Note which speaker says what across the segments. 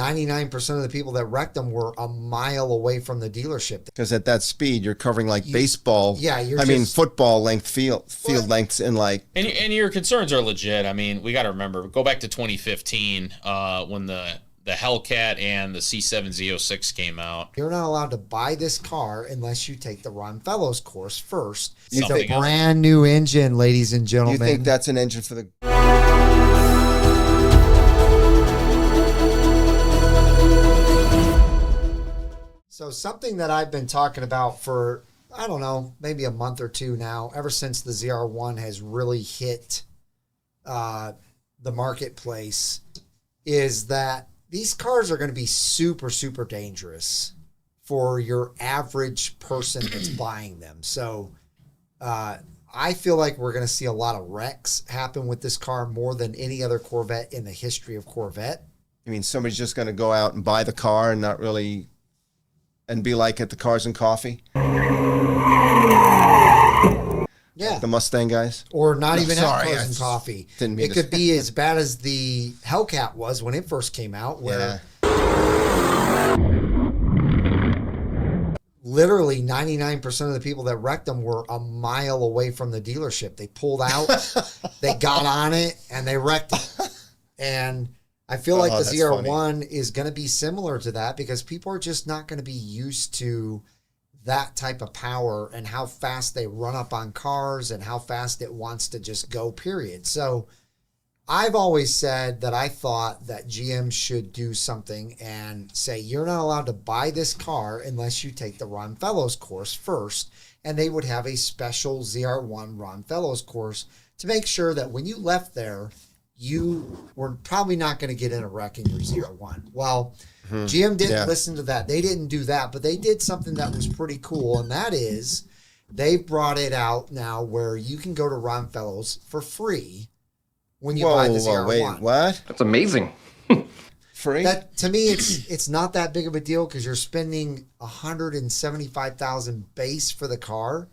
Speaker 1: 99% of the people that wrecked them were a mile away from the dealership.
Speaker 2: Because at that speed, you're covering like baseball.
Speaker 1: Yeah,
Speaker 2: I mean, football length field lengths in like.
Speaker 3: And your concerns are legit. I mean, we got to remember, go back to 2015 when the Hellcat and the C8 ZR1 came out.
Speaker 1: You're not allowed to buy this car unless you take the RonFellows course first. It's
Speaker 3: Something
Speaker 1: a brand new engine, ladies and gentlemen.
Speaker 2: You think that's an engine for the...
Speaker 1: So something that I've been talking about for, I don't know, maybe a month or two now, ever since the ZR1 has really hit the marketplace, is that these cars are going to be super, super dangerous for your average person that's buying them. So I feel like we're going to see a lot of wrecks happen with this car more than any other Corvette in the history of Corvette.
Speaker 2: I mean, somebody's just going to go out and buy the car and not really... and be like at the Cars and Coffee?
Speaker 1: Yeah.
Speaker 2: Like the Mustang guys?
Speaker 1: Or not even at
Speaker 2: sorry,
Speaker 1: Cars and Coffee.
Speaker 2: Didn't mean
Speaker 1: it could be as bad as the Hellcat was when it first came out, where literally 99% of the people that wrecked them were a mile away from the dealership. They pulled out, they got on it, and they wrecked it. And I feel like the ZR1 is going to be similar to that because people are just not going to be used to that type of power and how fast they run up on cars and how fast it wants to just go, period. So I've always said that I thought that GM should do something and say, you're not allowed to buy this car unless you take the RonFellows course first. And they would have a special ZR1 RonFellows course to make sure that when you left there, you were probably not going to get in a wreck in your ZR1. Well, GM didn't listen to that. They didn't do that, but they did something that was pretty cool, and that is they've brought it out now where you can go to RonFellows for free when you buy the ZR1.
Speaker 2: Wait, what?
Speaker 4: That's amazing.
Speaker 2: Free?
Speaker 1: That, to me, it's not that big of a deal because you're spending $175,000 base for the car.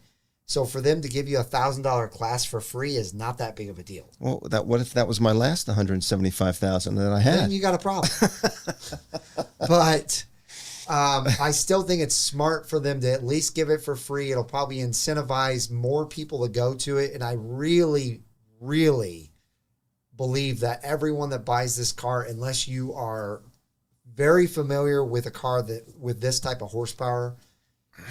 Speaker 1: So for them to give you $1,000 class for free is not that big of a deal.
Speaker 2: Well, what if that was my last $175,000 that I had?
Speaker 1: Then you got a problem. But I still think it's smart for them to at least give it for free. It'll probably incentivize more people to go to it. And I really, really believe that everyone that buys this car, unless you are very familiar with a car with this type of horsepower,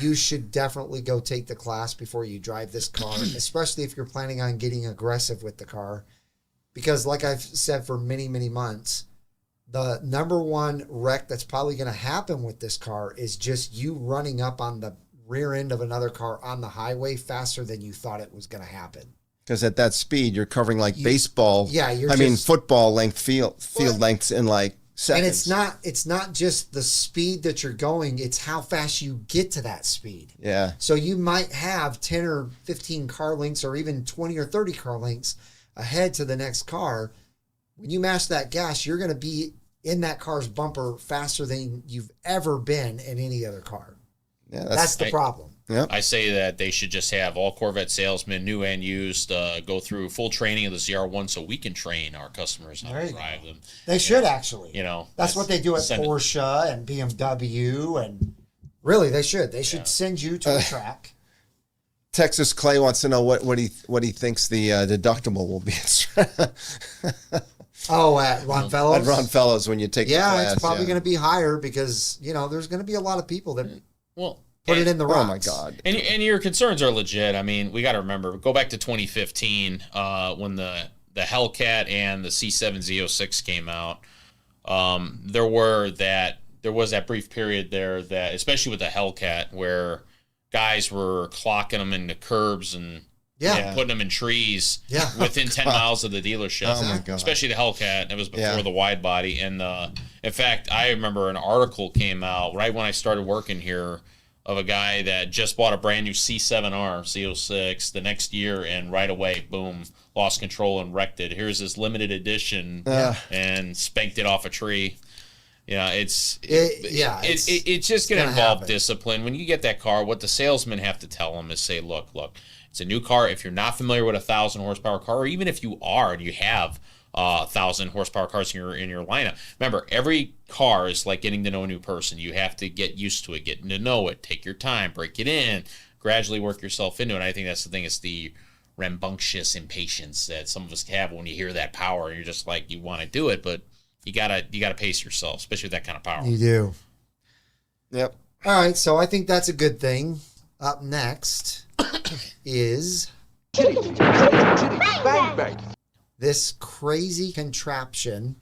Speaker 1: you should definitely go take the class before you drive this car, especially if you're planning on getting aggressive with the car. Because like I've said for many, many months, the number one wreck that's probably going to happen with this car is just you running up on the rear end of another car on the highway faster than you thought it was going to happen.
Speaker 2: Because at that speed, you're covering like baseball.
Speaker 1: Yeah,
Speaker 2: I mean, football length field lengths in like seconds.
Speaker 1: And it's not just the speed that you're going, it's how fast you get to that speed.
Speaker 2: Yeah.
Speaker 1: So you might have 10 or 15 car lengths or even 20 or 30 car lengths ahead to the next car. When you mash that gas, you're going to be in that car's bumper faster than you've ever been in any other car.
Speaker 2: Yeah,
Speaker 1: that's the problem.
Speaker 2: Yep.
Speaker 3: I say that they should just have all Corvette salesmen, new and used, go through full training of the ZR1 so we can train our customers how to drive them.
Speaker 1: They should actually.
Speaker 3: You know,
Speaker 1: that's what they do at Porsche and BMW, and really they should. They should send you to a track.
Speaker 2: Texas Clay wants to know what he thinks the deductible will be.
Speaker 1: Oh, at RonFellows?
Speaker 2: At RonFellows when you take the class.
Speaker 1: It's probably going to be higher because, you know, there's going to be a lot of people that put it in the rocks.
Speaker 2: Oh, my God.
Speaker 3: And your concerns are legit. I mean, we got to remember, go back to 2015 when the Hellcat and the C8 ZR1 came out. There was that brief period there that, especially with the Hellcat, where guys were clocking them into curbs and putting them in trees within 10 miles of the dealership.
Speaker 2: Oh my God.
Speaker 3: Especially the Hellcat. It was before the wide body. And in fact, I remember an article came out right when I started working here of a guy that just bought a brand new C7R Z06 the next year, and right away, boom, lost control and wrecked it. Here's this limited edition and spanked it off a tree. Yeah, it's just going to involve discipline. When you get that car, what the salesmen have to tell them is say, look, it's a new car. If you're not familiar with a 1,000 horsepower car, or even if you are and you have 1,000 horsepower cars in your lineup. Remember, every car is like getting to know a new person. You have to get used to it, getting to know it, take your time, break it in, gradually work yourself into it. And I think that's the thing. It's the rambunctious impatience that some of us have when you hear that power. You're just like, you want to do it, but you gotta pace yourself, especially with that kind of power.
Speaker 1: You do.
Speaker 2: Yep.
Speaker 1: All right, so I think that's a good thing. Up next is this crazy contraption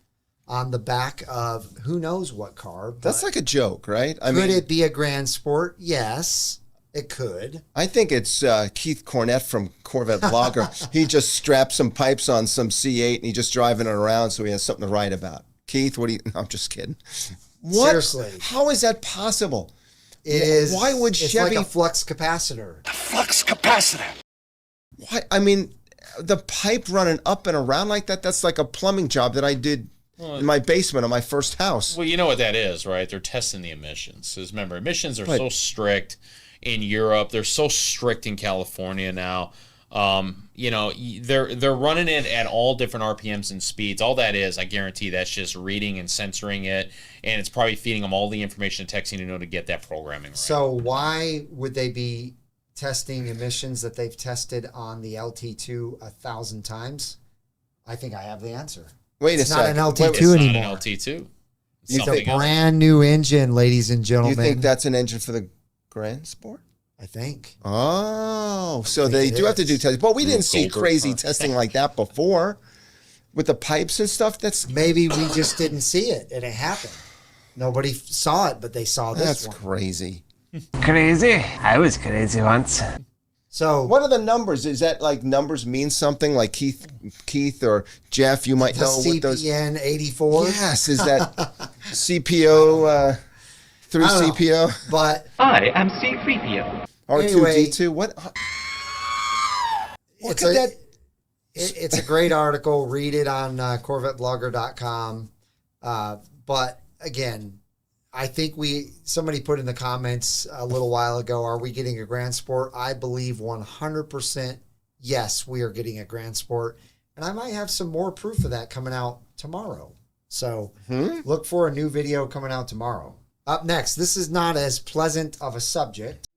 Speaker 1: on the back of who knows what car.
Speaker 2: That's like a joke, right?
Speaker 1: Could it be a Grand Sport? Yes, it could.
Speaker 2: I think it's Keith Cornett from Corvette Blogger. He just strapped some pipes on some C8 and he's just driving it around so he has something to write about. Keith, what do you... No, I'm just kidding. What?
Speaker 1: Seriously.
Speaker 2: How is that possible?
Speaker 1: It is.
Speaker 2: Why would Chevy...
Speaker 1: It's like a flux capacitor.
Speaker 4: A flux capacitor.
Speaker 2: Why? I mean, the pipe running up and around like that, that's like a plumbing job that I did in my basement of my first house.
Speaker 3: Well, you know what that is, right? They're testing the emissions. Because remember, emissions are so strict in Europe. They're so strict in California now. You know, they're running it at all different RPMs and speeds. All that is, I guarantee, that's just reading and censoring it, and it's probably feeding them all the information and texting to get that programming right.
Speaker 1: So why would they be testing emissions that they've tested on the LT2 1,000 times? I think I have the answer.
Speaker 2: Wait
Speaker 1: it's
Speaker 2: a
Speaker 1: not
Speaker 2: second.
Speaker 1: an LT2
Speaker 3: it's
Speaker 1: anymore.
Speaker 3: not an LT2.
Speaker 1: It's a brand new engine, ladies and gentlemen.
Speaker 2: You think that's an engine for the Grand Sport?
Speaker 1: I think.
Speaker 2: Oh, so they do have to do testing. But we didn't see crazy testing like that before with the pipes and stuff. That's
Speaker 1: maybe we just didn't see it and it happened. Nobody saw it, but they saw this
Speaker 2: That's
Speaker 1: one.
Speaker 2: crazy.
Speaker 4: Crazy? I was crazy once.
Speaker 1: So
Speaker 2: what are the numbers? Is that like numbers mean something? Like Keith or Jeff, you might know what those...
Speaker 1: CPN 84?
Speaker 2: Yes, is that CPO through CPO?
Speaker 1: Know, but
Speaker 5: I am C3PO.
Speaker 2: R2D2? What could that...
Speaker 1: It's a great article. Read it on CorvetteBlogger.com. But again, I think somebody put in the comments a little while ago, are we getting a Grand Sport? I believe 100% yes, we are getting a Grand Sport. And I might have some more proof of that coming out tomorrow. So look for a new video coming out tomorrow. Up next, this is not as pleasant of a subject.